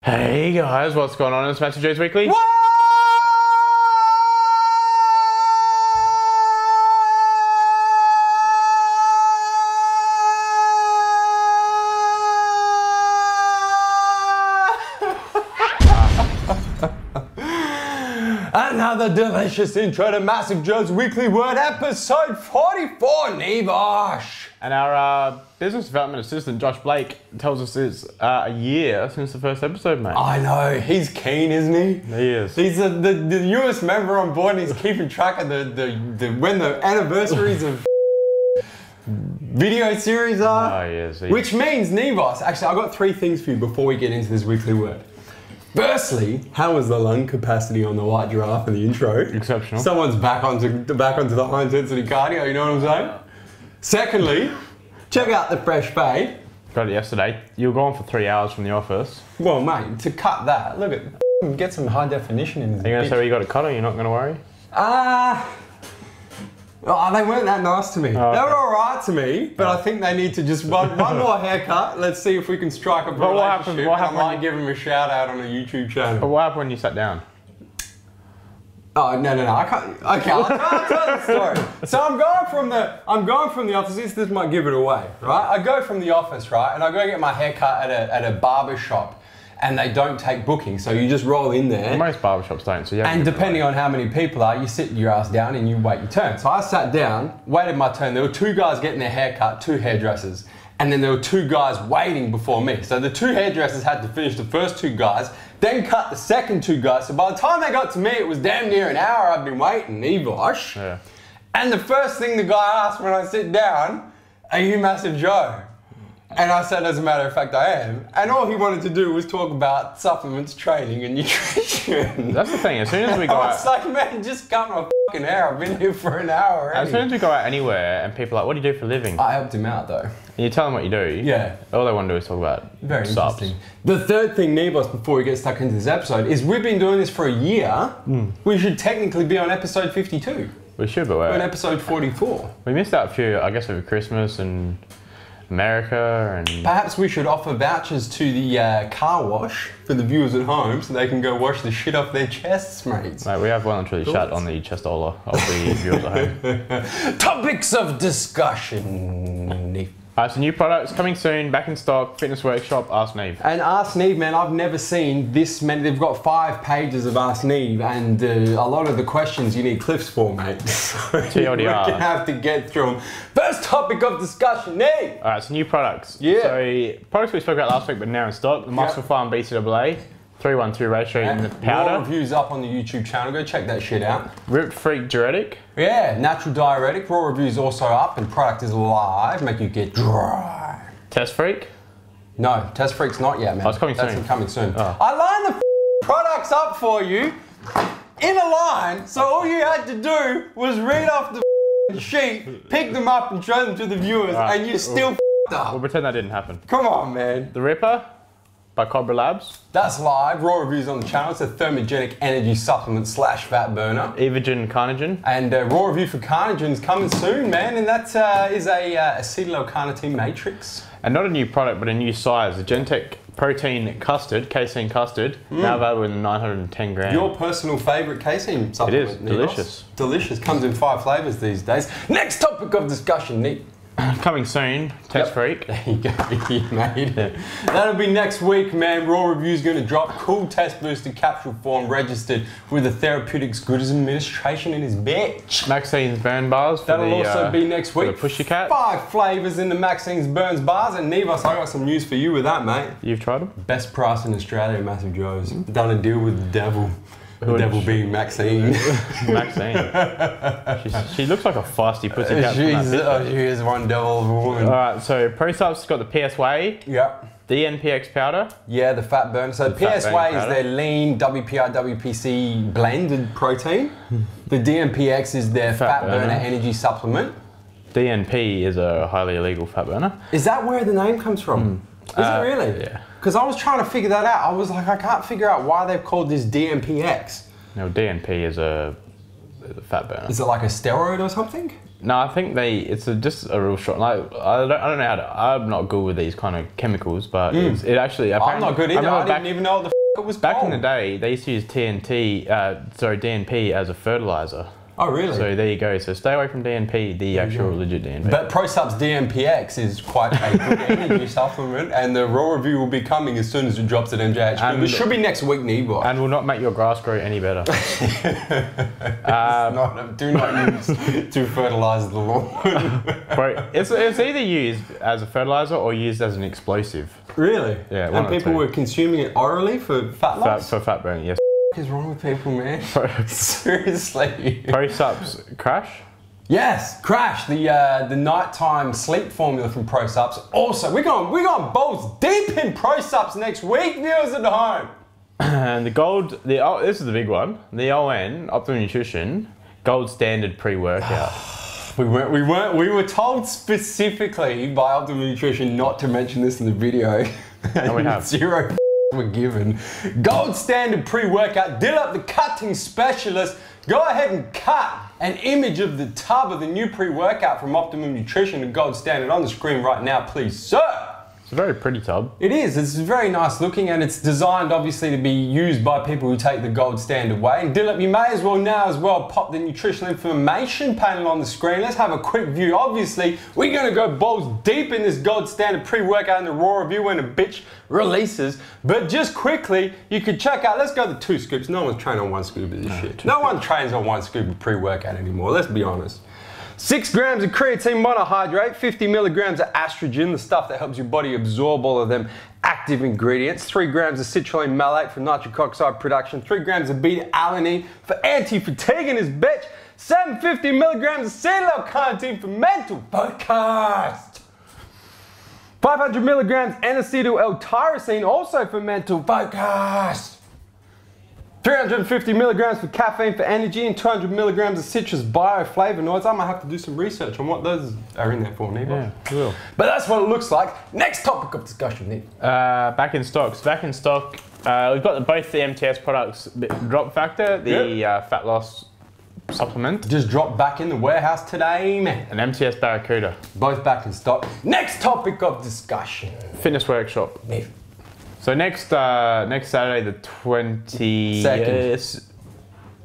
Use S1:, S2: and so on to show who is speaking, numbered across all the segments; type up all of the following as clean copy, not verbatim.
S1: Hey guys, what's going on? It's MassiveJoes Weekly.
S2: What? Another delicious intro to MassiveJoes Weekly Word, episode 44, Neve.
S1: And our business development assistant, Josh Blake, tells us it's a year since the first episode, mate.
S2: I know, he's keen, isn't he?
S1: He is.
S2: He's the newest member on board, and he's keeping track of when the anniversaries of video series are.
S1: Oh, yes.
S2: Which means, Nevos, actually, I've got three things for you before we get into this weekly word. Firstly, how was the lung capacity on the white giraffe in the intro?
S1: Exceptional. Someone's
S2: back onto the high intensity cardio, you know what I'm saying? Secondly, check out the fresh fade.
S1: Got it yesterday. You were gone for 3 hours from the office.
S2: Well, mate, to cut that, look at, get some high definition in this.
S1: Are you going to say where you got it cut, or you're not going to worry?
S2: Oh, they weren't that nice to me.
S1: Oh, okay.
S2: They were alright to me, but I think they need to just one more haircut. Let's see if we can strike a relationship.
S1: What happened?
S2: I might give them a shout out on a YouTube channel.
S1: But what happened when you sat down?
S2: Oh no, I can't. Okay, I'll tell the story. So I'm going from the office. This might give it away, right? I go from the office, right, and I go get my hair cut at a barber shop, and they don't take bookings, so you just roll in there.
S1: Most barbershops don't, so yeah.
S2: And depending on how many people are, you sit your ass down and you wait your turn. So I sat down, waited my turn. There were two guys getting their hair cut, two hairdressers, and then there were two guys waiting before me. So the two hairdressers had to finish the first two guys, then cut the second two guys. So by the time they got to me, it was damn near an hour I've been waiting, Evosh.
S1: Yeah.
S2: And the first thing the guy asked when I sit down, "Are you Massive Joe?" And I said, as a matter of fact, I am. And all he wanted to do was talk about supplements, training, and nutrition.
S1: That's the thing, as soon as we go out...
S2: It's like, man, just cut my fucking hair. I've been here for an hour already.
S1: As soon as we go out anywhere and people are like, what do you do for a living?
S2: I helped him out, though.
S1: And you tell them what you do.
S2: Yeah.
S1: All they want to do is talk about
S2: Very
S1: subs.
S2: interesting. The third thing, Nevos, before we get stuck into this episode, is we've been doing this for a year. We should technically be on episode 52.
S1: We should, but
S2: we're on episode 44.
S1: We missed out a few, I guess, over Christmas and America and...
S2: Perhaps we should offer vouchers to the car wash for the viewers at home so they can go wash the shit off their chests, mates.
S1: Mate, we have well and truly shut on the chestola of the viewers at home.
S2: Topics of discussion.
S1: So new products coming soon, back in stock, fitness workshop, ASKNeve.
S2: And ASKNeve, man, I've never seen this many. They've got 5 pages of ASKNeve, and a lot of the questions you need clips for, mate. So
S1: TLDR.
S2: We're gonna have to get through them. First topic of discussion, Neve.
S1: Alright, so new products.
S2: Yeah.
S1: So products we spoke about last week, but now in stock. The Muscle Farm BCAA, 3:1:2 ratio in the powder.
S2: Raw reviews up on the YouTube channel. Go check that shit out.
S1: Ripped Freak Diuretic.
S2: Yeah, natural diuretic. Raw reviews also up, and product is live. Make you get dry.
S1: Test Freak.
S2: No, Test Freak's not yet, man.
S1: Oh, it's coming soon.
S2: That's coming soon.
S1: Oh.
S2: I lined the products up for you in a line, so all you had to do was read off the sheet, pick them up, and show them to the viewers, and you still up.
S1: We'll pretend that didn't happen.
S2: Come on, man.
S1: The Ripper by Cobra Labs.
S2: That's live. Raw reviews on the channel. It's a thermogenic energy supplement / fat burner.
S1: Evogen Carnogen.
S2: And raw review for Carnogen's coming soon, man. And that is a acetyl-L-carnitine matrix.
S1: And not a new product, but a new size. The Gentech Protein Custard, casein custard, now available in 910 grams.
S2: Your personal favourite casein supplement.
S1: It is, delicious.
S2: Delicious. Comes in 5 flavours these days. Next topic of discussion, Nick.
S1: Coming soon, Test Freak.
S2: There you go, you made it. That'll be next week, man. Raw review's going to drop. Cool test booster capsule form registered with the Therapeutics Goods Administration in his bitch.
S1: Maxine's Burn Bars.
S2: That'll also be next week.
S1: For the Pussycat.
S2: 5 flavours in the Maxine's Burns bars. And Nevos, I got some news for you with that, mate.
S1: You've tried them?
S2: Best price in Australia, MassiveJoes. Done a deal with the devil. The devil being Maxine.
S1: Maxine. She looks like a feisty pussycat.
S2: She is one devil of a woman.
S1: Alright, so ProSup's got the PS Whey.
S2: Yep.
S1: DNPX powder.
S2: Yeah, the fat burner. So PS Whey is their lean WPI, WPC blended protein. The DNPX is their fat burner energy supplement.
S1: DNP is a highly illegal fat burner.
S2: Is that where the name comes from? Is it really?
S1: Yeah.
S2: Because I was trying to figure that out. I was like, I can't figure out why they've called this DNPX.
S1: No, DNP is a a fat burner.
S2: Is it like a steroid or something?
S1: No, I think it's just a real short. Like I don't know how to. I'm not good with these kind of chemicals, but it actually.
S2: I'm not good either. I didn't even know what the f it was
S1: back
S2: called.
S1: in the day. They used to use DNP as a fertilizer.
S2: Oh, really?
S1: So there you go. So stay away from DNP, the actual legit DNP.
S2: But ProSup's DNPX is quite a good energy supplement, and the raw review will be coming as soon as it drops at MJH. It should be next week, Neve.
S1: And will not make your grass grow any better.
S2: Do not use to fertilize the lawn.
S1: Bro, it's either used as a fertilizer or used as an explosive.
S2: Really?
S1: Yeah.
S2: And people were consuming it orally for fat loss?
S1: For fat burning, yes.
S2: What is wrong with people, man? Seriously.
S1: ProSup's Crash?
S2: Yes, Crash, the nighttime sleep formula from ProSups. Also, we're going balls deep in ProSups next week, viewers at home.
S1: And this is the big one. The ON, Optimum Nutrition, gold standard pre-workout.
S2: We were told specifically by Optimum Nutrition not to mention this in the video.
S1: And we have.
S2: Zero were given. Gold standard pre-workout. Did up the cutting specialist. Go ahead and cut an image of the tub of the new pre-workout from Optimum Nutrition and Gold Standard on the screen right now, please, sir.
S1: It's a very pretty tub.
S2: It is. It's very nice looking, and it's designed obviously to be used by people who take the Gold Standard way. And Dillip, you may as well pop the nutritional information panel on the screen. Let's have a quick view. Obviously, we're going to go balls deep in this Gold Standard pre-workout in the raw review when a bitch releases. But just quickly, you could check out, let's go to 2 scoops. No one's trained on 1 scoop of this shit. No one trains on 1 scoop of pre-workout anymore, let's be honest. 6 grams of creatine monohydrate, 50 milligrams of estrogen, the stuff that helps your body absorb all of them active ingredients, 3 grams of citrulline malate for nitric oxide production, 3 grams of beta-alanine for anti-fatigue in this bitch, 750 milligrams of acetyl-carnitine for mental focus, 500 milligrams N-acetyl L-tyrosine also for mental focus, 350 milligrams for caffeine for energy, and 200 milligrams of citrus bioflavonoids. I might have to do some research on what those are in there for, Neve.
S1: Yeah, we will.
S2: But that's what it looks like. Next topic of discussion, Neve.
S1: Back in stock. We've got both the MTS products, Drop Factor, the fat loss supplement.
S2: Just dropped back in the warehouse today, man.
S1: And MTS Barracuda.
S2: Both back in stock. Next topic of discussion.
S1: Fitness Workshop.
S2: Neve.
S1: So next Saturday, the 22nd,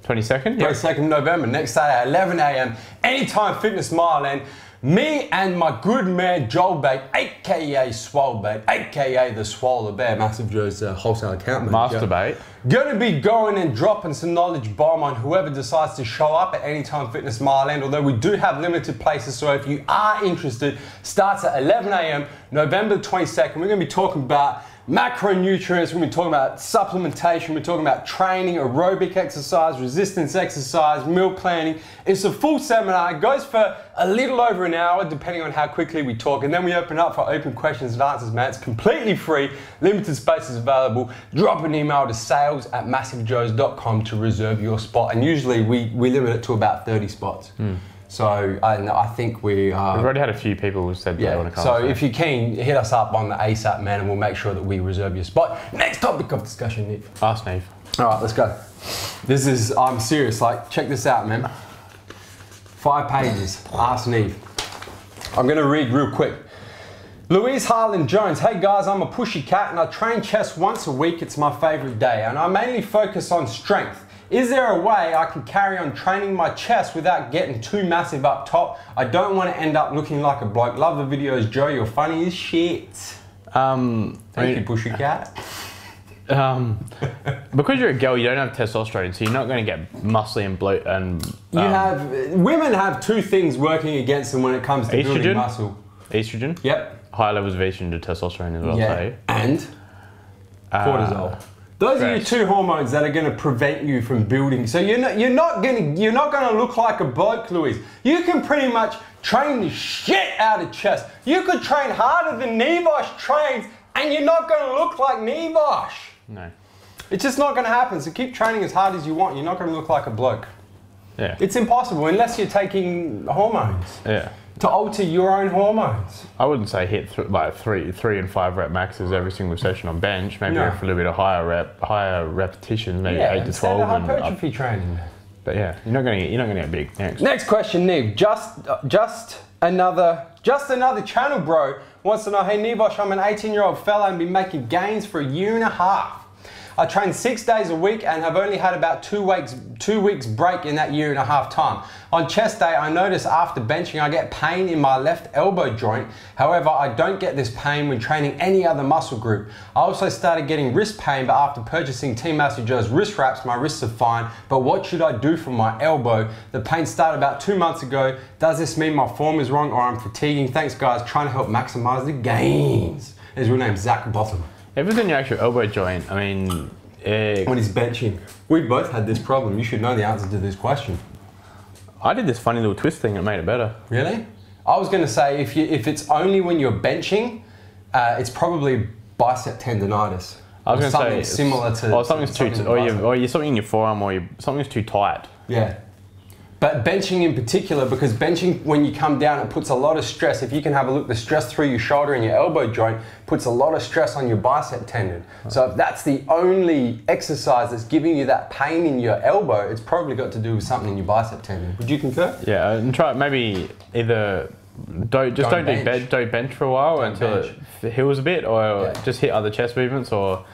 S2: 22nd November, next Saturday, 11 a.m. Anytime Fitness Mireland. Me and my good man Joel Bate, aka Swole Bate, aka the Swole Bear, MassiveJoes wholesale account manager.
S1: Master Bate.
S2: Gonna be going and dropping some knowledge bomb on whoever decides to show up at Anytime Fitness Mireland, although we do have limited places, so if you are interested, starts at 11 a.m. November the 22nd. We're gonna be talking about macronutrients, we're going to be talking about supplementation, we're talking about training, aerobic exercise, resistance exercise, meal planning. It's a full seminar. It goes for a little over an hour, depending on how quickly we talk. And then we open up for open questions and answers, man. It's completely free, limited spaces available. Drop an email to sales@massivejoes.com to reserve your spot. And usually we limit it to about 30 spots. So I think we've
S1: already had a few people who said they want to come.
S2: So if you're keen, hit us up on the ASAP, man, and we'll make sure that we reserve your spot. Next topic of discussion, Neve.
S1: ASKNeve.
S2: All right, let's go. This is, I'm serious, like, check this out, man. 5 pages, ASKNeve. I'm gonna read real quick. Louise Harlan Jones, hey guys, I'm a pushy cat and I train chest once a week. It's my favorite day and I mainly focus on strength. Is there a way I can carry on training my chest without getting too massive up top? I don't want to end up looking like a bloke. Love the videos, Joe. You're funny as shit. Thank you, pushy cat.
S1: Because you're a girl, you don't have testosterone, so you're not going to get muscly and bloat and.
S2: Women have 2 things working against them when it comes to building muscle.
S1: Estrogen.
S2: Yep.
S1: High levels of estrogen to testosterone as well. Say.
S2: And cortisol. Those are your 2 hormones that are going to prevent you from building. So you're not going to look like a bloke, Louise. You can pretty much train the shit out of chest. You could train harder than Nevosh trains, and you're not going to look like Nevosh.
S1: No.
S2: It's just not going to happen. So keep training as hard as you want. You're not going to look like a bloke.
S1: Yeah.
S2: It's impossible unless you're taking hormones.
S1: Yeah.
S2: To alter your own hormones.
S1: I wouldn't say hit like 3 and 5 rep maxes every single session on bench. Maybe go for a little bit of higher repetitions, maybe 8 to 12.
S2: Hypertrophy training.
S1: But yeah, you're not gonna get big.
S2: Next question, Neve. Just another channel bro wants to know, hey Nevosh, I'm an 18-year-old fella and been making gains for a year and a half. I train 6 days a week and have only had about 2 weeks break in that year and a half time. On chest day, I notice after benching, I get pain in my left elbow joint. However, I don't get this pain when training any other muscle group. I also started getting wrist pain, but after purchasing Team MassiveJoes wrist wraps, my wrists are fine. But what should I do for my elbow? The pain started about 2 months ago. Does this mean my form is wrong or I'm fatiguing? Thanks guys, trying to help maximize the gains. His real name's Zach Botham.
S1: If it's in your actual elbow joint, I mean...
S2: when he's benching. We both had this problem. You should know the answer to this question.
S1: I did this funny little twist thing that made it better.
S2: Really? I was going to say if it's only when you're benching, it's probably bicep tendonitis.
S1: I was going
S2: to say similar to.
S1: Or something's something in your forearm, or something's too tight.
S2: Yeah. But benching in particular, because benching, when you come down, it puts a lot of stress. If you can have a look, the stress through your shoulder and your elbow joint puts a lot of stress on your bicep tendon. So if that's the only exercise that's giving you that pain in your elbow, it's probably got to do with something in your bicep tendon. Would you concur?
S1: Yeah, and try maybe either don't bench for a while until it heals a bit, or just hit other chest movements, or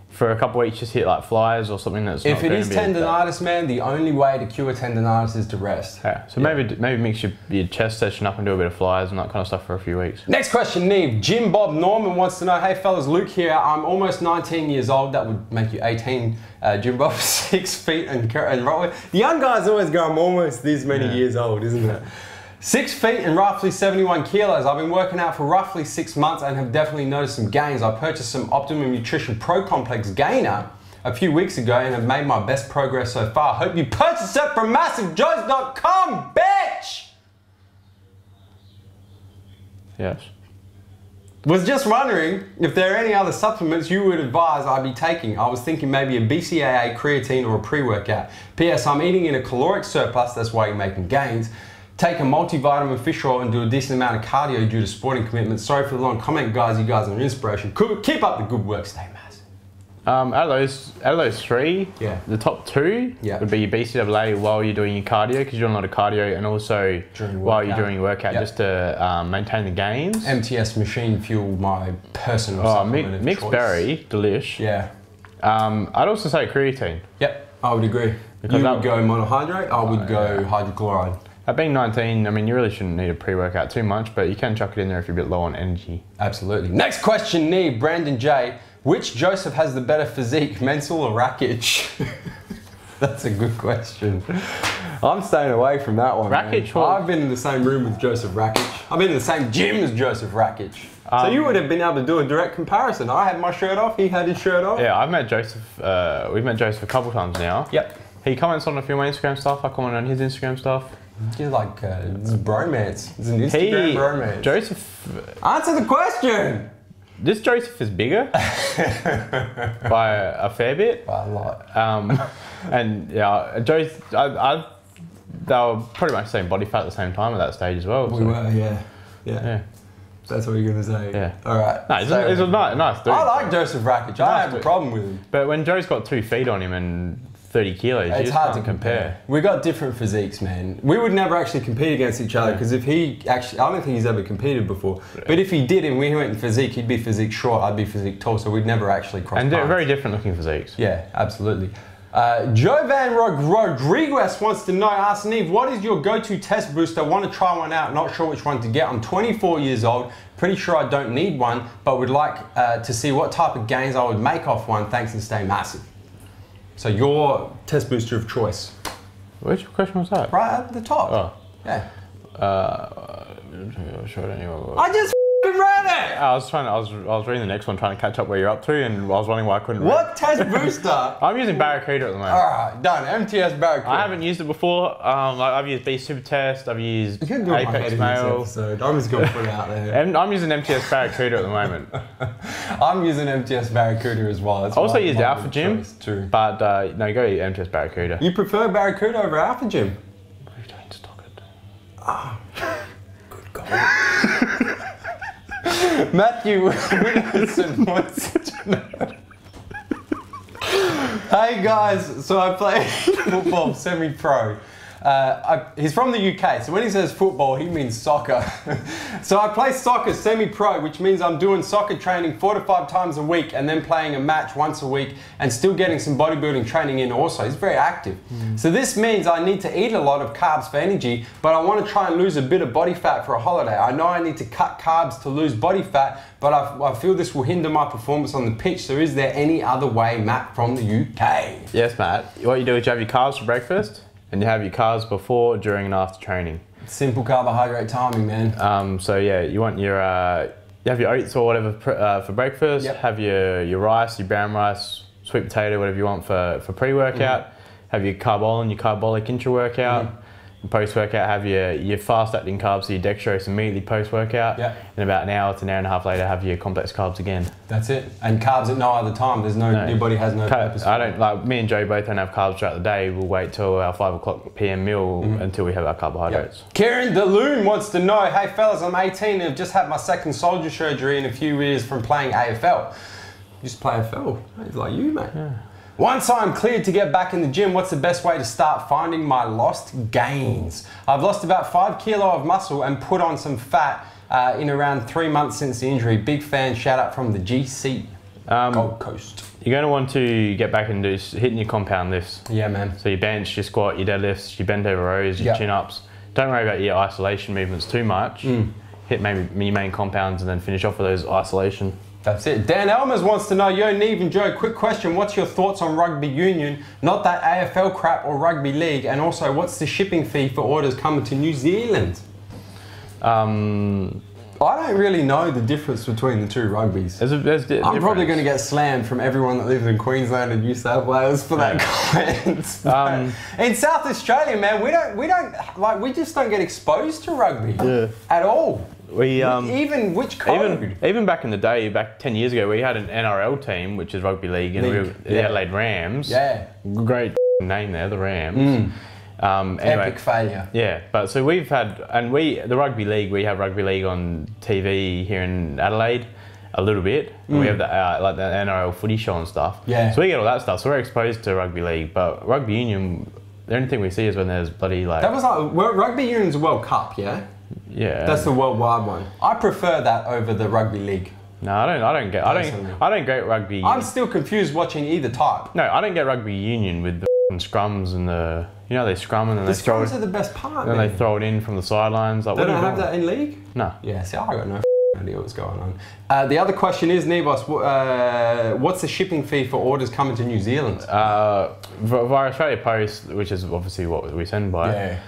S1: for a couple of weeks just hit like flies or something that's
S2: if it is tendonitis, man, the only way to cure tendonitis is to rest.
S1: Yeah, so maybe mix your chest session up and do a bit of flies and that kind of stuff for a few weeks.
S2: Next question, Neve. Jim Bob Norman wants to know, hey fellas, Luke here. I'm almost 19 years old. That would make you 18, Jim Bob. 6 feet and rolling. The young guys always go, I'm almost this many years old, isn't it? 6 feet and roughly 71 kilos. I've been working out for roughly 6 months and have definitely noticed some gains. I purchased some Optimum Nutrition Pro Complex Gainer a few weeks ago and have made my best progress so far. Hope you purchase it from MassiveJoes.com, bitch!
S1: Yes.
S2: Was just wondering if there are any other supplements you would advise I be taking. I was thinking maybe a BCAA, creatine, or a pre-workout. P.S. I'm eating in a caloric surplus, that's why you're making gains. Take a multivitamin fish oil and do a decent amount of cardio due to sporting commitments. Sorry for the long comment, guys. You guys are an inspiration. Keep up the good work. Stay massive.
S1: Out of those three, the top two would be your BCAA while you're doing your cardio, because you're doing a lot of cardio, and also while you're doing your workout, just to maintain the gains.
S2: MTS Machine Fuel, my personal supplement of
S1: mixed
S2: choice.
S1: Berry, delish.
S2: Yeah.
S1: I'd also say creatine.
S2: Yep, I would agree. Because you would go monohydrate, I would go hydrochloride.
S1: At being 19, I mean, you really shouldn't need a pre-workout too much, but you can chuck it in there if you're a bit low on energy.
S2: Absolutely. Next question, Neve, Brandon J. Which Joseph has the better physique, Mencel or Rakic? That's a good question. I'm staying away from that one,
S1: Rakic,
S2: man. I've been in the same room with Joseph Rakic. I've been in the same gym as Joseph Rakic. So you would have been able to do a direct comparison. I had my shirt off, he had his shirt off.
S1: Yeah, I've met Joseph, we've met Joseph a couple times now.
S2: Yep.
S1: He comments on a few of my Instagram stuff, I comment on his Instagram stuff.
S2: He's like, it's bromance. It's an Instagram bromance.
S1: Joseph...
S2: Answer the question!
S1: This Joseph is bigger by a fair bit.
S2: By a lot.
S1: And yeah, they were pretty much the same body fat at the same time at that stage as well.
S2: We were, yeah. That's what you're going to say.
S1: Yeah.
S2: All right.
S1: No, he's a nice dude.
S2: I like Joseph Rakic. I have a problem with him.
S1: But when Joe's got 2 feet on him and 30 kilos,
S2: it's hard to compare. We got different physiques, man. We would never actually compete against each other because if he actually, I don't think he's ever competed before. But if he did and we went in physique, he'd be physique short, I'd be physique tall, so we'd never actually cross paths.
S1: And they're very different looking physiques.
S2: Yeah, absolutely. Jovan Rodriguez wants to know, ASKNeve, what is your go-to test booster? Want to try one out, not sure which one to get. I'm 24 years old, pretty sure I don't need one, but would like to see what type of gains I would make off one. Thanks and stay massive. So your test booster of choice.
S1: Which question was that?
S2: Right at the top.
S1: Oh.
S2: Yeah.
S1: I
S2: just read it!
S1: I was reading the next one, trying to catch up where you're up to, and I was wondering why I couldn't read.
S2: What test booster?
S1: I'm using Barracuda at the moment.
S2: Alright, done. MTS Barracuda.
S1: I haven't used it before. I've used B Super Test, I've used Apex Mail.
S2: I'm just going to put it out there.
S1: I'm using MTS Barracuda at the moment.
S2: I'm using MTS Barracuda as well. That's
S1: I also used Alpha Gym,
S2: too.
S1: But no, go MTS Barracuda.
S2: You prefer Barracuda over Alpha Gym?
S1: We don't stock it.
S2: Ah, good God. Matthew Wilson wants to know. Hey guys, so I play football semi-pro. He's from the UK, so when he says football, he means soccer. So I play soccer semi-pro, which means I'm doing soccer training 4 to 5 times a week and then playing a match once a week and still getting some bodybuilding training in also. He's very active. So this means I need to eat a lot of carbs for energy, but I want to try and lose a bit of body fat for a holiday. I know I need to cut carbs to lose body fat, but I feel this will hinder my performance on the pitch. So is there any other way, Matt from the UK?
S1: Yes, Matt. What you do is you have your carbs for breakfast, and you have your carbs before, during, and after training.
S2: Simple carbohydrate timing, man.
S1: So yeah, you want your you have your oats or whatever for breakfast.
S2: Yep.
S1: Have your rice, your brown rice, sweet potato, whatever you want for pre-workout. Have your carbolin, your carbolic intra-workout. Post-workout, have your fast-acting carbs, so your dextrose immediately post-workout.
S2: Yep.
S1: And about an hour to an hour and a half later, have your complex carbs again.
S2: That's it. And carbs at no other time. There's no. Your body has no purpose.
S1: I don't like. Me and Joe both don't have carbs throughout the day. We'll wait till our 5 o'clock PM meal until we have our carbohydrates.
S2: Yep. Kieran DeLune wants to know, hey fellas, I'm 18 and have just had my second soldier surgery in a few years from playing AFL. You just play AFL. He's like you, mate. Yeah. Once I'm cleared to get back in the gym, what's the best way to start finding my lost gains? I've lost about 5 kilo of muscle and put on some fat in around 3 months since the injury. Big fan, shout out from the GC, Gold Coast.
S1: You're going to want to get back and do hitting your compound lifts.
S2: Yeah, man.
S1: So your bench, your squat, your deadlifts, your bent over rows, your chin-ups. Don't worry about your isolation movements too much. Hit maybe your main compounds and then finish off with those isolation.
S2: That's it. Dan Elmers wants to know, yo, Neve and Joe, quick question. What's your thoughts on rugby union? Not that AFL crap or rugby league. And also, what's the shipping fee for orders coming to New Zealand? I don't really know the difference between the two rugbies. I'm probably going to get slammed from everyone that lives in Queensland and New South Wales for that comment. In South Australia, man, we just don't get exposed to rugby at all. Even which code?
S1: Even back in the day, back 10 years ago, we had an NRL team, which is rugby league, and we were the Adelaide Rams.
S2: Yeah.
S1: Great name there, the Rams. Anyway,
S2: epic failure.
S1: Yeah, but so we've had, and the rugby league, we have rugby league on TV here in Adelaide a little bit. And we have the like the NRL footy show and stuff.
S2: Yeah.
S1: So we get all that stuff. So we're exposed to rugby league, but rugby union, the only thing we see is when there's bloody like.
S2: That was like rugby union's World Cup, yeah.
S1: Yeah.
S2: That's the worldwide one. I prefer that over the rugby league.
S1: No, I don't get rugby.
S2: I'm still confused watching either type.
S1: No, I don't get rugby union with the scrums and the, you know, they scrum and then they throw it.
S2: The scrums are the best part.
S1: Then they throw it in from the sidelines. Like,
S2: they don't have that in league?
S1: No.
S2: Yeah, see, I got no idea what's going on. The other question is, Nevos, what's the shipping fee for orders coming to New Zealand?
S1: Via Australia Post, which is obviously what we send by,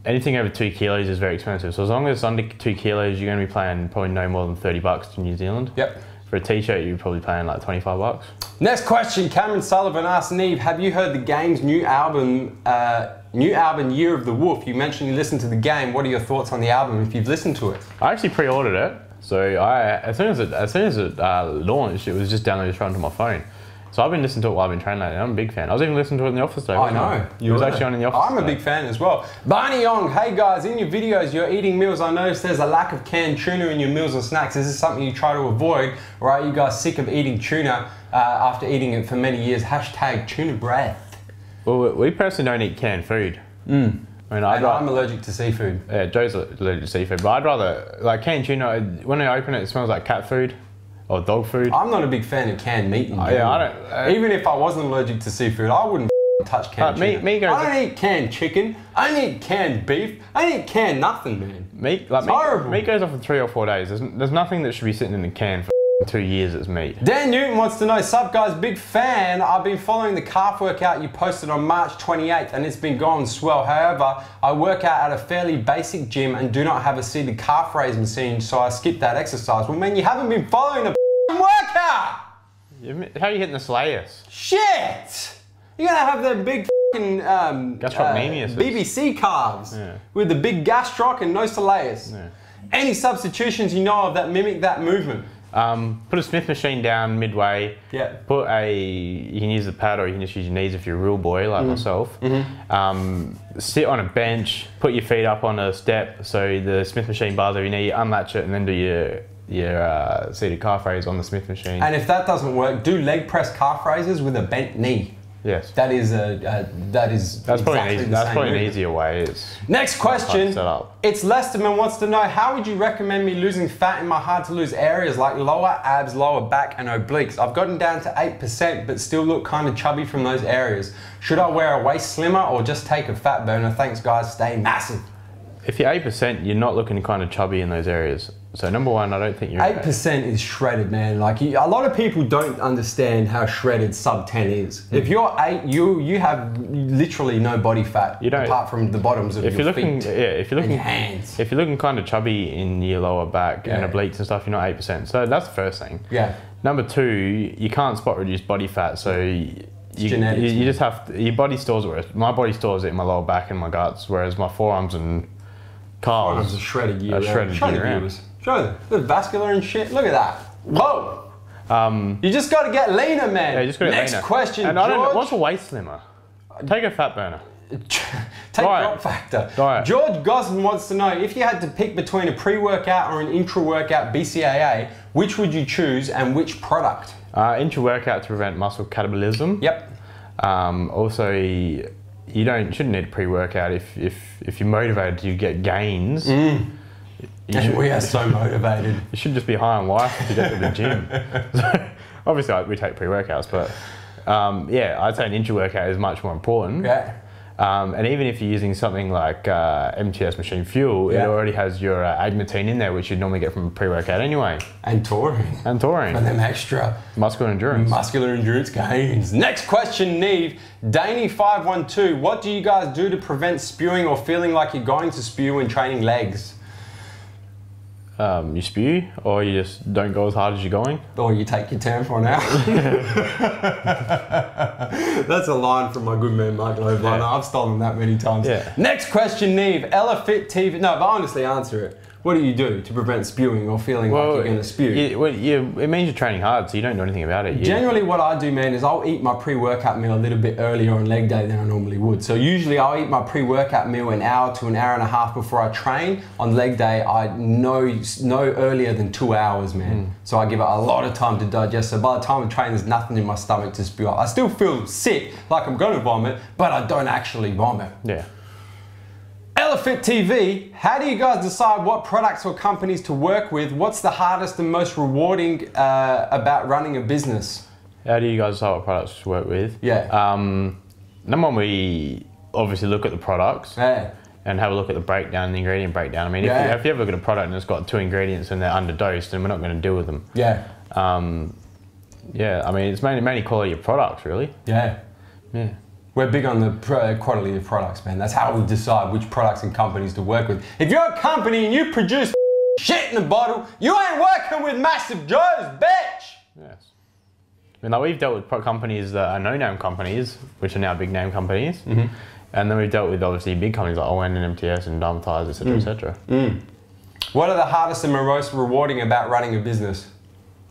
S1: anything over 2 kilos is very expensive. So as long as it's under 2 kilos, you're going to be paying probably no more than $30 to New Zealand.
S2: Yep.
S1: For a t-shirt, you're probably paying like $25.
S2: Next question, Cameron Sullivan asks, Neve, have you heard the Game's new album, Year of the Wolf? You mentioned you listened to the Game. What are your thoughts on the album if you've listened to it?
S1: I actually pre-ordered it. So as soon as it launched, it was just downloaded straight onto my phone. So I've been listening to it while I've been training lately. I'm a big fan. I was even listening to it in the office today.
S2: I know.
S1: You was actually on in the office
S2: I'm a big fan as well. Barney Yong, hey guys, in your videos, you're eating meals. I noticed there's a lack of canned tuna in your meals or snacks. Is this something you try to avoid? Or are you guys sick of eating tuna after eating it for many years? # tuna breath. Well,
S1: we personally don't eat canned food.
S2: I mean, I'm allergic to seafood.
S1: Yeah, Joe's allergic to seafood, but I'd rather, like canned tuna, when I open it, it smells like cat food. Or dog food.
S2: I'm not a big fan of canned meat in general.
S1: Yeah, I don't.
S2: Even if I wasn't allergic to seafood, I wouldn't touch canned tuna. I don't eat canned chicken. I don't eat canned beef. I don't eat canned nothing, man. Meat
S1: goes off in 3 or 4 days. There's nothing that should be sitting in the can for 2 years as meat.
S2: Dan Newton wants to know, sup guys, big fan. I've been following the calf workout you posted on March 28th and it's been going swell. However, I work out at a fairly basic gym and do not have a seated calf raise machine, so I skipped that exercise. Well, man, you haven't been following the workout!
S1: How are you hitting the Slayers?
S2: Shit! You're gonna have the big fucking BBC calves with the big gastroc and no soleus. Yeah. Any substitutions you know of that mimic that movement?
S1: Put a Smith machine down midway.
S2: Yeah.
S1: You can use the pad or you can just use your knees if you're a real boy like myself. Sit on a bench, put your feet up on a step so the Smith machine bars over your knee, unlatch it and then do your seated calf raise on the Smith machine.
S2: And if that doesn't work, do leg press calf raises with a bent knee.
S1: Yes.
S2: That's
S1: probably an easier way.
S2: Next question. It's Lesterman wants to know, how would you recommend me losing fat in my hard to lose areas like lower abs, lower back and obliques? I've gotten down to 8% but still look kind of chubby from those areas. Should I wear a waist slimmer or just take a fat burner? Thanks guys, stay massive.
S1: If you're 8%, you're not looking kind of chubby in those areas. So number one, I don't think you're
S2: 8% is shredded, man. Like a lot of people don't understand how shredded sub 10 is. If you're 8, you have literally no body fat apart from the bottoms of your feet.
S1: If you're looking,
S2: and your hands.
S1: If you're looking kind of chubby in your lower back and obliques and stuff, you're not 8%. So that's the first thing.
S2: Yeah.
S1: Number two, you can't spot reduce body fat, so you just have to, your body stores it. My body stores it in my lower back and my guts, whereas my forearms and calves
S2: are shredded year round.
S1: Show them.
S2: They're vascular and shit. Look at that. Whoa. You just got to get leaner, man.
S1: Yeah, you just got to get leaner.
S2: Next question,
S1: and
S2: George.
S1: I don't know, what's a waist slimmer? Take a fat burner.
S2: Take drop factor.
S1: Diet.
S2: George Gosson wants to know, if you had to pick between a pre-workout or an intra-workout BCAA, which would you choose and which product?
S1: Intra-workout to prevent muscle catabolism.
S2: Yep.
S1: Also, you shouldn't need a pre-workout if you're motivated to get gains.
S2: We are so motivated.
S1: You should just be high on life to get to the gym. So, obviously, we take pre-workouts, but I'd say an intra-workout is much more important.
S2: Yeah.
S1: And even if you're using something like MTS Machine Fuel, it already has your agmatine in there, which you'd normally get from a pre-workout anyway.
S2: And taurine.
S1: And taurine.
S2: And them extra
S1: muscular endurance.
S2: Muscular endurance gains. Next question, Neve. Danny512, what do you guys do to prevent spewing or feeling like you're going to spew when training legs?
S1: You spew, or you just don't go as hard as you're going.
S2: Or you take your turn for an hour. That's a line from my good man Mark Neve. I've stolen that many times.
S1: Yeah.
S2: Next question, Neve. Elefit TV. No, but honestly, answer it. What do you do to prevent spewing or feeling like you're going to spew?
S1: It means you're training hard, so you don't do anything about it.
S2: Generally what I do, man, is I'll eat my pre-workout meal a little bit earlier on leg day than I normally would. So usually I'll eat my pre-workout meal an hour to an hour and a half before I train. On leg day, I no earlier than 2 hours, man. So I give it a lot of time to digest. So by the time I train, there's nothing in my stomach to spew up. I still feel sick, like I'm going to vomit, but I don't actually vomit.
S1: Yeah.
S2: Elefit TV, how do you guys decide what products or companies to work with? What's the hardest and most rewarding about running a business?
S1: How do you guys decide what products to work with?
S2: Yeah.
S1: Number one, we obviously look at the products and have a look at the breakdown, the ingredient breakdown. I mean, if you ever look at a product and it's got 2 ingredients and they're underdosed, then we're not going to deal with them.
S2: Yeah.
S1: I mean, it's mainly quality of products, really.
S2: Yeah.
S1: Yeah.
S2: We're big on the quality of products, man. That's how we decide which products and companies to work with. If you're a company and you produce shit in a bottle, you ain't working with MassiveJoes, bitch!
S1: Yes. I mean, like, we've dealt with companies that are no-name companies, which are now big name companies. And then we've dealt with, obviously, big companies like ON and MTS and Dharmatize, etc., etc.
S2: What are the hardest and most rewarding about running a business?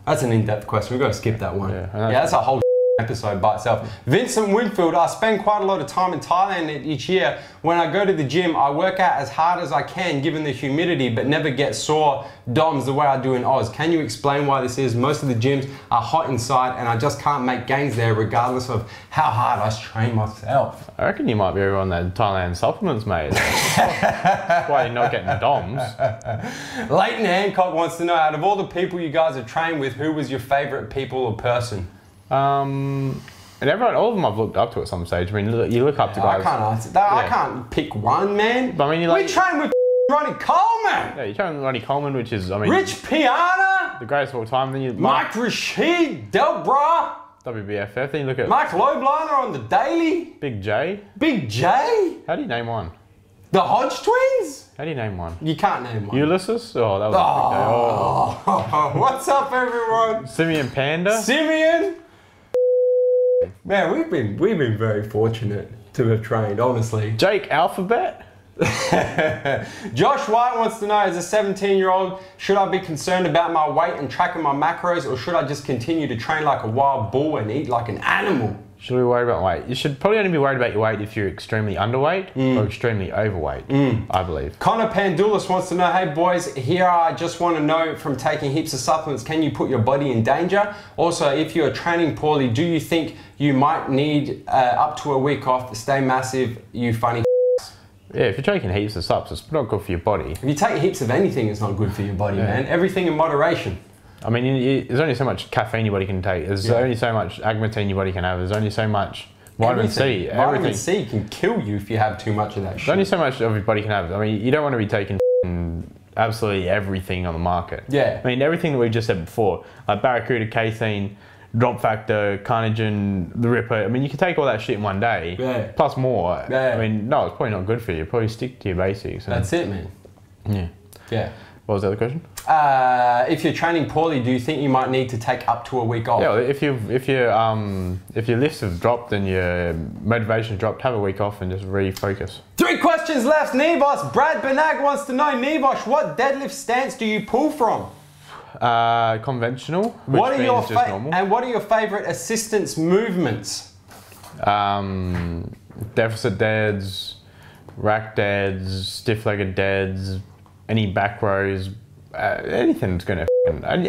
S2: That's an in-depth question. We've got to skip that one. Yeah, that's a whole episode by itself. Vincent Winfield, I spend quite a lot of time in Thailand each year. When I go to the gym, I work out as hard as I can given the humidity, but never get sore DOMs the way I do in Oz. Can you explain why this is? Most of the gyms are hot inside and I just can't make gains there regardless of how hard I train myself.
S1: I reckon you might be on that Thailand supplements, mate. That's why you're not getting DOMs.
S2: Leighton Hancock wants to know, out of all the people you guys have trained with, who was your favorite people or person?
S1: And everyone, all of them I've looked up to at some stage. I mean, you look up to guys.
S2: I can't answer that. I can't pick one, man.
S1: But I mean,
S2: we train with Ronnie Coleman.
S1: Yeah, you train with Ronnie Coleman, which is, I mean,
S2: Rich Piana,
S1: the greatest of all time. Then you
S2: Mike Rashid, Delbra,
S1: WBFF. Then you look at
S2: Mike Lobliner on the daily.
S1: Big J.
S2: Big J.
S1: How do you name one?
S2: The Hodge twins.
S1: How do you name one?
S2: You can't name one.
S1: Ulysses? Oh, that was a big J.
S2: Oh. What's up, everyone?
S1: Simeon Panda.
S2: Simeon. Man, we've been very fortunate to have trained, honestly.
S1: Jake Alphabet.
S2: Josh White wants to know, as a 17-year-old, should I be concerned about my weight and tracking my macros, or should I just continue to train like a wild bull and eat like an animal?
S1: Should we worry about weight? You should probably only be worried about your weight if you're extremely underweight or extremely overweight, I believe.
S2: Connor Pandulis wants to know, hey boys, here I just want to know, from taking heaps of supplements, can you put your body in danger? Also, if you're training poorly, do you think you might need up to a week off? Stay massive, you funny.
S1: Yeah, if you're taking heaps of subs, it's not good for your body.
S2: If you take heaps of anything, it's not good for your body, man. Everything in moderation.
S1: I mean, there's only so much caffeine your body can take. There's only so much agmatine your body can have. There's only so much vitamin C.
S2: Vitamin C can kill you if you have too much of that shit.
S1: There's only so much of your body can have. I mean, you don't want to be taking absolutely everything on the market.
S2: Yeah.
S1: I mean, everything that we just said before, like Barracuda, casein, drop factor, carnitine, the Ripper. I mean, you can take all that shit in one day, plus more.
S2: Yeah.
S1: I mean, no, it's probably not good for you. Probably stick to your basics.
S2: That's it, man.
S1: Yeah.
S2: Yeah.
S1: What was the other question?
S2: If you're training poorly, do you think you might need to take up to a week off?
S1: Yeah, if your lifts have dropped and your motivation's dropped, have a week off and just refocus.
S2: 3 questions left, Nevos. Brad Benag wants to know, Nevos, what deadlift stance do you pull from?
S1: Conventional, which means just normal.
S2: And what are your favourite assistance movements?
S1: Deficit deads, rack deads, stiff-legged deads, any back rows, anything that's going to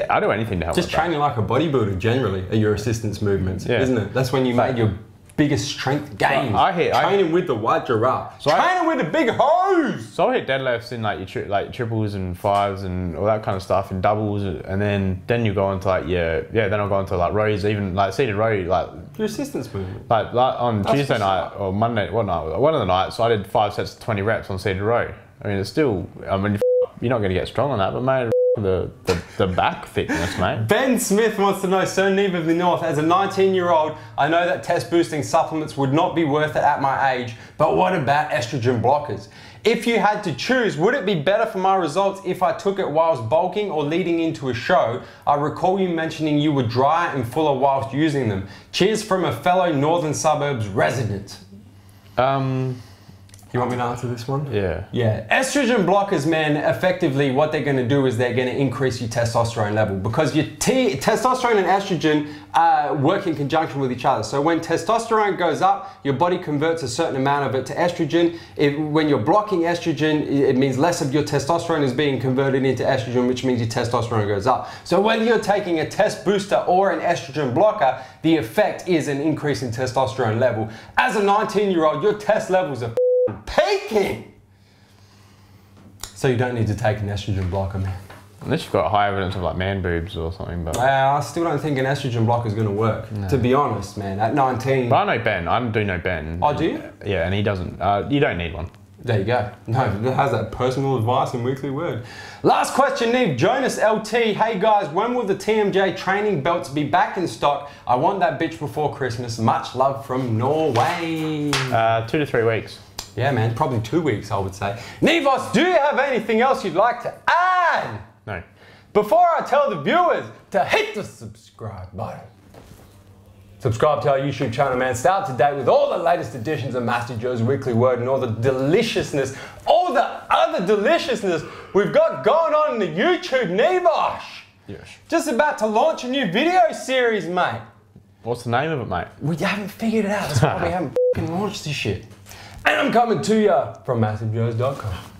S1: I do anything to help.
S2: Just training like a bodybuilder generally are your assistance movements, isn't it? That's when you make your biggest strength gains. Training with the white giraffe. So training with the big hose.
S1: So I hit deadlifts in like your triples and fives and all that kind of stuff, and doubles, and then you go into like then I'll go into like rows, even like seated row, like
S2: your assistance movement.
S1: Like on Tuesday night or Monday, one of the nights, I did 5 sets of 20 reps on seated row. I mean, it's still, I mean, you're not going to get strong on that, but mate, the back thickness, mate.
S2: Ben Smith wants to know, Sir Neve of the North, as a 19-year-old, I know that test boosting supplements would not be worth it at my age, but what about estrogen blockers? If you had to choose, would it be better for my results if I took it whilst bulking or leading into a show? I recall you mentioning you were drier and fuller whilst using them. Cheers from a fellow Northern Suburbs resident. You want me to answer this one?
S1: Yeah.
S2: Yeah. Estrogen blockers, man, effectively what they're going to do is they're going to increase your testosterone level, because your testosterone and estrogen work in conjunction with each other. So when testosterone goes up, your body converts a certain amount of it to estrogen. When you're blocking estrogen, it means less of your testosterone is being converted into estrogen, which means your testosterone goes up. So whether you're taking a test booster or an estrogen blocker, the effect is an increase in testosterone level. As a 19-year-old, your test levels are peaking. So you don't need to take an estrogen blocker, man.
S1: Unless you've got high evidence of like man boobs or something, but...
S2: I still don't think an estrogen blocker is going to work, to be honest, man. At 19...
S1: But I know Ben. I do know Ben.
S2: Oh, do you?
S1: Yeah, and he doesn't. You don't need one.
S2: There you go. No, it has that personal advice and weekly word. Last question, Neve. Jonas LT. Hey guys, when will the TMJ training belts be back in stock? I want that bitch before Christmas. Much love from Norway.
S1: 2 to 3 weeks.
S2: Yeah, man, probably 2 weeks, I would say. Nevos, do you have anything else you'd like to add?
S1: No.
S2: Before I tell the viewers to hit the subscribe button. Subscribe to our YouTube channel, man. Stay up to date with all the latest editions of MassiveJoes Weekly WORD and all the deliciousness, all the other deliciousness we've got going on in the YouTube, Nevos.
S1: Yes.
S2: Just about to launch a new video series, mate.
S1: What's the name of it, mate?
S2: We haven't figured it out. That's why we haven't launched this shit. And I'm coming to you from MassiveJoes.com.